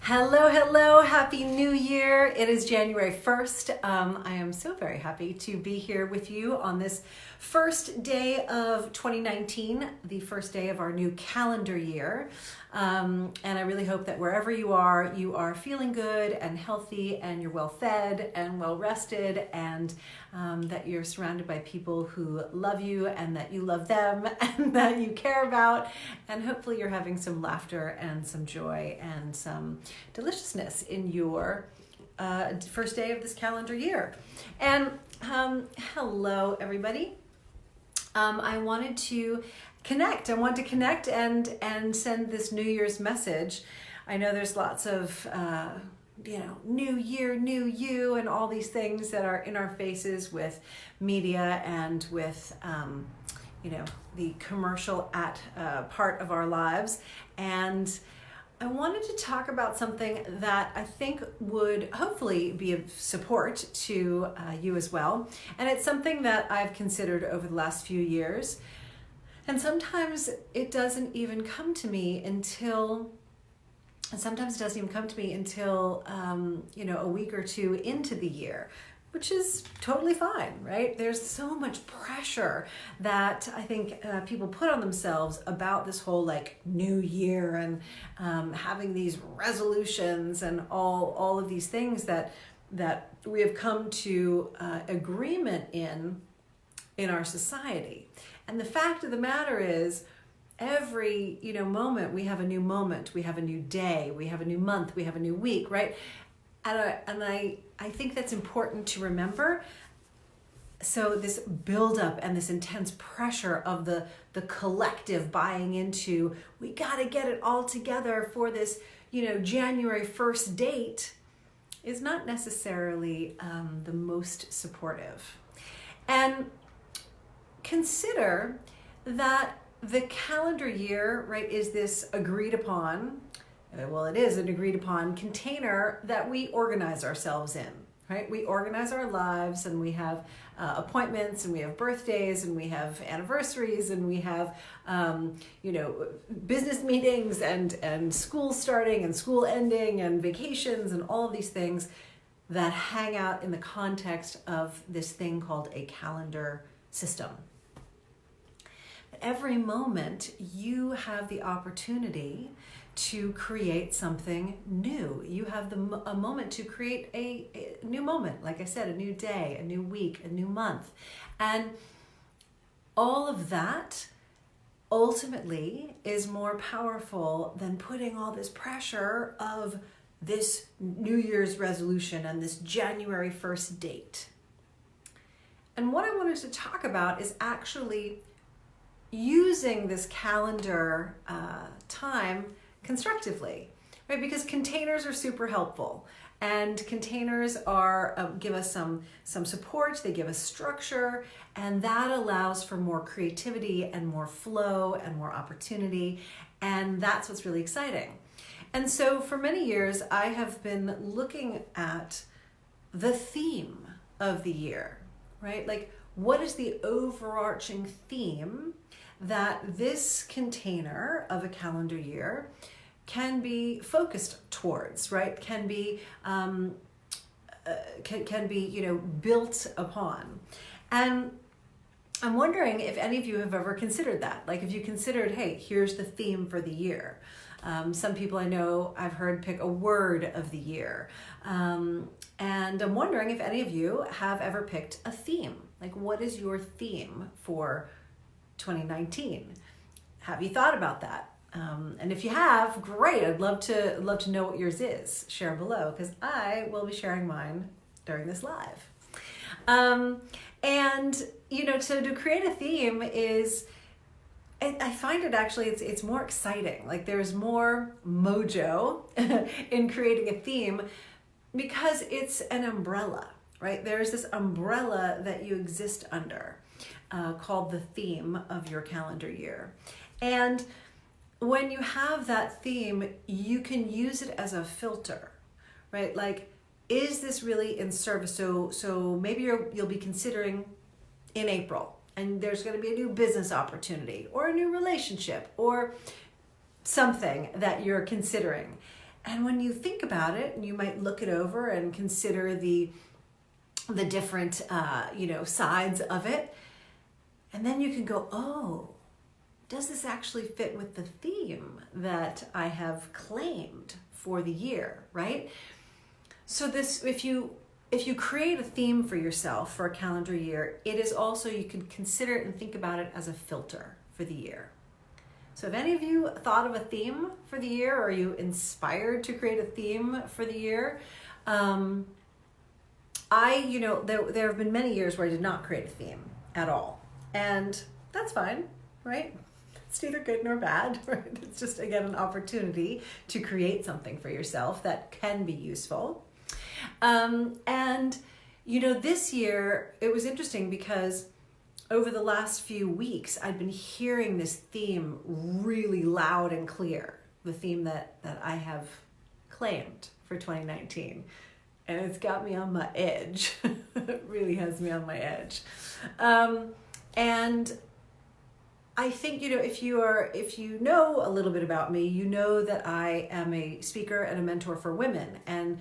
Hello, hello, Happy New Year. It is January 1st. I am so very happy to be here with you on this first day of 2019, the first day of our new calendar year. And I really hope that wherever you are feeling good and healthy and you're well fed and well rested and that you're surrounded by people who love you and that you love them and that you care about. And hopefully you're having some laughter and some joy and some deliciousness in your first day of this calendar year. And hello, everybody. I wanted to connect. I want to connect and send this New Year's message. I know there's lots of new year, new you, and all these things that are in our faces with media and with the commercial part of our lives. And I wanted to talk about something that I think would hopefully be of support to you as well. And it's something that I've considered over the last few years. And sometimes it doesn't even come to me until a week or two into the year, which is totally fine, right? There's so much pressure that I think people put on themselves about this whole new year and having these resolutions and all of these things that we have come to agreement in our society. And the fact of the matter is, every moment we have a new moment, we have a new day, we have a new month, we have a new week, right? And I think that's important to remember. So this buildup and this intense pressure of the collective buying into, we got to get it all together for this January 1st date is not necessarily the most supportive. And consider that the calendar year, right, is this agreed upon, it is an agreed upon container that we organize ourselves in, right? We organize our lives and we have appointments and we have birthdays and we have anniversaries and we have, business meetings and school starting and school ending and vacations and all of these things that hang out in the context of this thing called a calendar system. Every moment you have the opportunity to create something new. You have a moment to create a new moment, like I said, a new day, a new week, a new month. And all of that ultimately is more powerful than putting all this pressure of this New Year's resolution and this January 1st date. And what I wanted to talk about is actually using this calendar time constructively, right? Because containers are super helpful, and containers give us some support. They give us structure, and that allows for more creativity and more flow and more opportunity, and that's what's really exciting. And so for many years, I have been looking at the theme of the year, right? Like, what is the overarching theme that this container of a calendar year can be focused towards, right? Can be built upon. And I'm wondering if any of you have ever considered that. Like, if you considered, hey, here's the theme for the year. Some people I know I've heard pick a word of the year. And I'm wondering if any of you have ever picked a theme. Like, what is your theme for 2019? Have you thought about that? And if you have, great. I'd love to know what yours is. Share below, because I will be sharing mine during this live. So to create a theme is, I find it actually, it's more exciting. Like, there's more mojo in creating a theme because it's an umbrella, right? There's this umbrella that you exist under called the theme of your calendar year. And when you have that theme, you can use it as a filter, right? Like, is this really in service? So maybe you'll be considering in April, and there's going to be a new business opportunity or a new relationship or something that you're considering. And when you think about it, you might look it over and consider the different, sides of it. And then you can go, oh, does this actually fit with the theme that I have claimed for the year, right? So this, if you create a theme for yourself for a calendar year, it is also, you can consider it and think about it as a filter for the year. So have any of you thought of a theme for the year? Or are you inspired to create a theme for the year? There have been many years where I did not create a theme at all. And that's fine, right? It's neither good nor bad, right? It's just, again, an opportunity to create something for yourself that can be useful. This year, it was interesting because over the last few weeks, I've been hearing this theme really loud and clear, the theme that I have claimed for 2019. And it's got me on my edge. It really has me on my edge. And I think, if you know a little bit about me, you know that I am a speaker and a mentor for women, and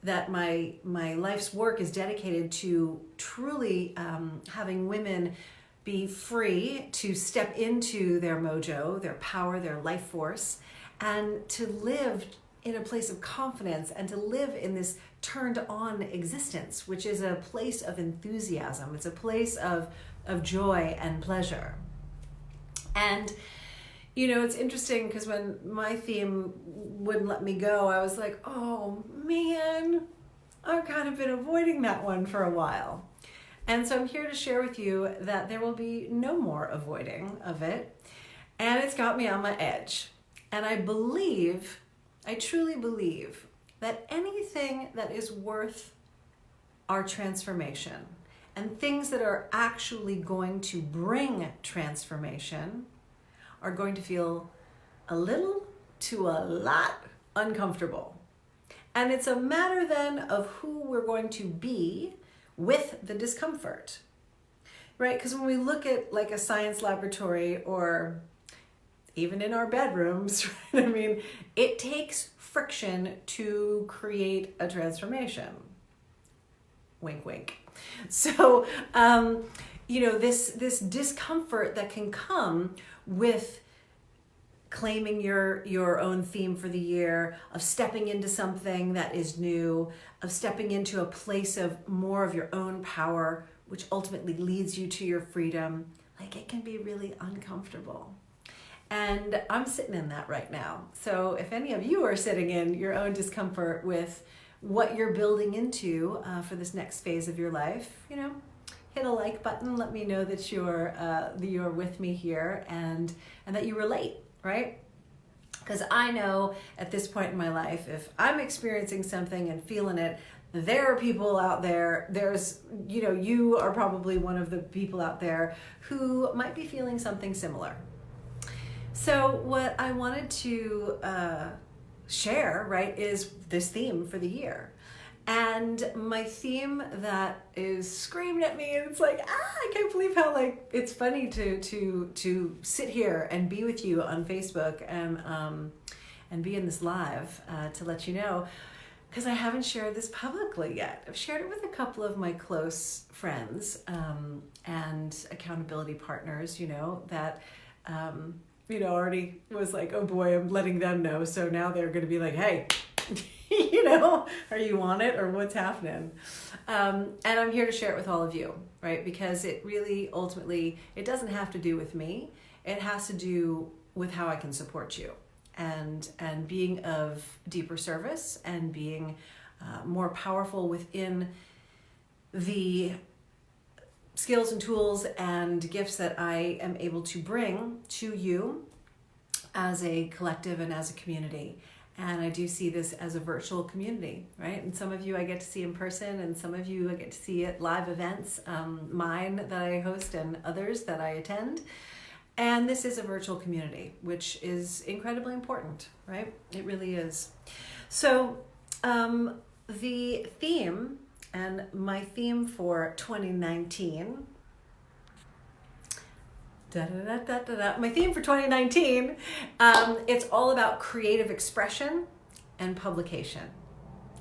that my life's work is dedicated to truly having women be free to step into their mojo, their power, their life force, and to live in a place of confidence and to live in this turned on existence, which is a place of enthusiasm. It's a place of joy and pleasure. And it's interesting because when my theme wouldn't let me go, I was like, oh man, I've kind of been avoiding that one for a while. And so I'm here to share with you that there will be no more avoiding of it. And it's got me on my edge. And I truly believe that anything that is worth our transformation and things that are actually going to bring transformation are going to feel a little to a lot uncomfortable. And it's a matter then of who we're going to be with the discomfort, right? Because when we look at like a science laboratory or even in our bedrooms, right? I mean, it takes friction to create a transformation. Wink, wink. So, this discomfort that can come with claiming your own theme for the year, of stepping into something that is new, of stepping into a place of more of your own power, which ultimately leads you to your freedom, like it can be really uncomfortable. And I'm sitting in that right now. So if any of you are sitting in your own discomfort with what you're building into for this next phase of your life, hit a like button. Let me know that you're with me here and that you relate, right? Because I know at this point in my life, if I'm experiencing something and feeling it, there are people out there. You are probably one of the people out there who might be feeling something similar. So what I wanted to share, right, is this theme for the year. And my theme that is screamed at me, and it's like, I can't believe how it's funny to sit here and be with you on Facebook and be in this live to let you know, because I haven't shared this publicly yet. I've shared it with a couple of my close friends and accountability partners, that already was like, oh boy, I'm letting them know. So now they're going to be like, hey, are you on it or what's happening? And I'm here to share it with all of you, right? Because it really, ultimately, it doesn't have to do with me. It has to do with how I can support you and being of deeper service and being more powerful within the skills and tools and gifts that I am able to bring to you as a collective and as a community. And I do see this as a virtual community, right? And some of you I get to see in person, and some of you I get to see at live events, mine that I host and others that I attend. And this is a virtual community, which is incredibly important, right? It really is. So the theme, and my theme for 2019, my theme for 2019, it's all about creative expression and publication,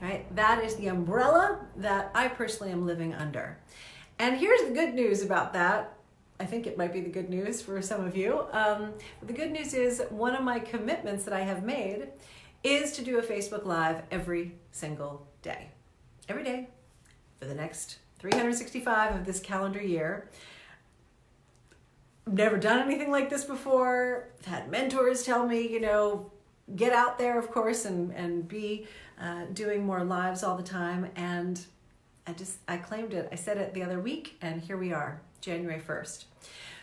right? That is the umbrella that I personally am living under. And here's the good news about that. I think it might be the good news for some of you. The good news is one of my commitments that I have made is to do a Facebook Live every single day. Every day for the next 365 of this calendar year. I've never done anything like this before. I've had mentors tell me, get out there, of course, and be doing more lives all the time. And I claimed it. I said it the other week, and here we are, January 1st.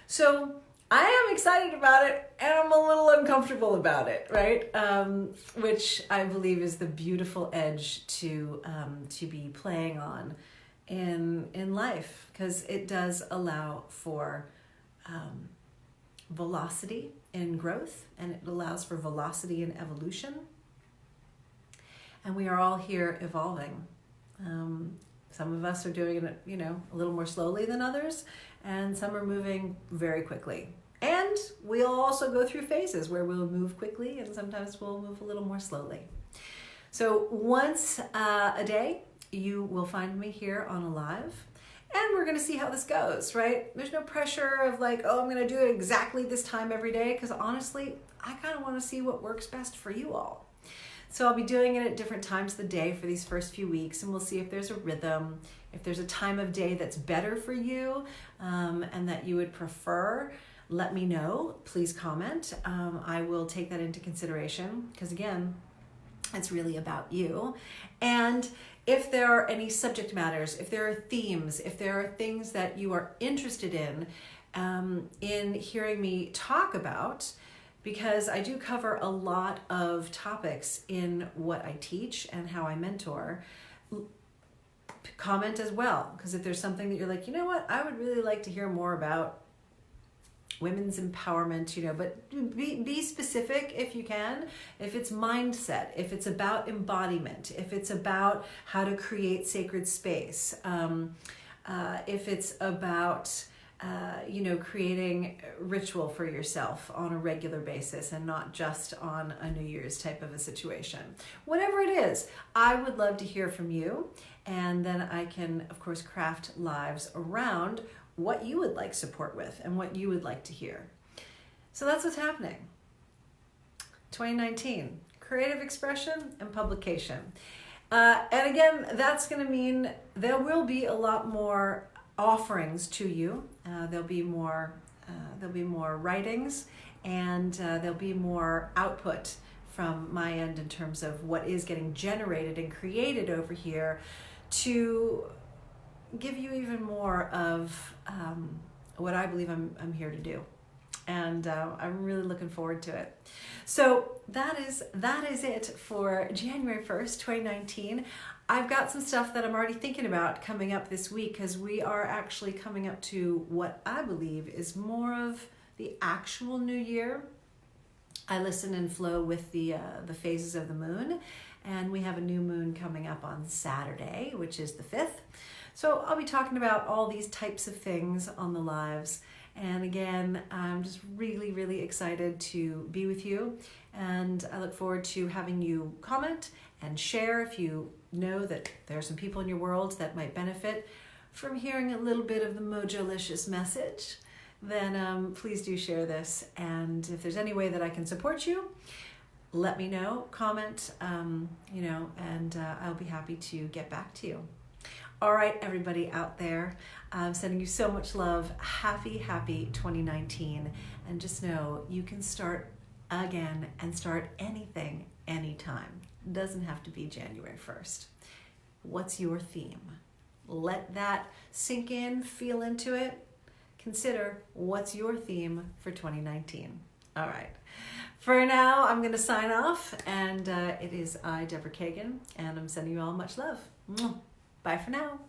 So I am excited about it, and I'm a little uncomfortable about it, right? Which I believe is the beautiful edge to be playing on in life, because it does allow for velocity in growth, and it allows for velocity in evolution. And we are all here evolving. Some of us are doing it, a little more slowly than others, and some are moving very quickly. And we'll also go through phases where we'll move quickly and sometimes we'll move a little more slowly. So once a day, you will find me here on a live, and we're going to see how this goes, right? There's no pressure of like, oh, I'm going to do it exactly this time every day, because honestly, I kind of want to see what works best for you all. So I'll be doing it at different times of the day for these first few weeks, and we'll see if there's a rhythm, if there's a time of day that's better for you and that you would prefer. Let me know. Please comment. I will take that into consideration, because again, it's really about you. And if there are any subject matters, if there are themes, if there are things that you are interested in hearing me talk about, because I do cover a lot of topics in what I teach and how I mentor, comment as well. Because if there's something that you're like, I would really like to hear more about women's empowerment, but be specific if you can. If it's mindset, if it's about embodiment, if it's about how to create sacred space, if it's about creating ritual for yourself on a regular basis and not just on a New Year's type of a situation. Whatever it is, I would love to hear from you, and then I can, of course, craft lives around what you would like support with and what you would like to hear. So that's what's happening. 2019, creative expression and publication. And again, that's going to mean there will be a lot more offerings to you. There'll be more writings, and there'll be more output from my end in terms of what is getting generated and created over here to give you even more of what I believe I'm here to do. And I'm really looking forward to it. So that is it for January 1st, 2019. I've got some stuff that I'm already thinking about coming up this week, because we are actually coming up to what I believe is more of the actual new year. I listen and flow with the phases of the moon, and we have a new moon coming up on Saturday, which is the 5th. So I'll be talking about all these types of things on the lives. And again, I'm just really, really excited to be with you. And I look forward to having you comment and share if you know that there are some people in your world that might benefit from hearing a little bit of the mojolicious message. Then please do share this. And if there's any way that I can support you, let me know, comment, and I'll be happy to get back to you. All right, everybody out there, I'm sending you so much love. Happy 2019. And just know you can start again and start anything, anytime. It doesn't have to be January 1st. What's your theme? Let that sink in, feel into it. Consider what's your theme for 2019. All right. For now, I'm going to sign off, and it is I, Deborah Kagan, and I'm sending you all much love. Bye for now.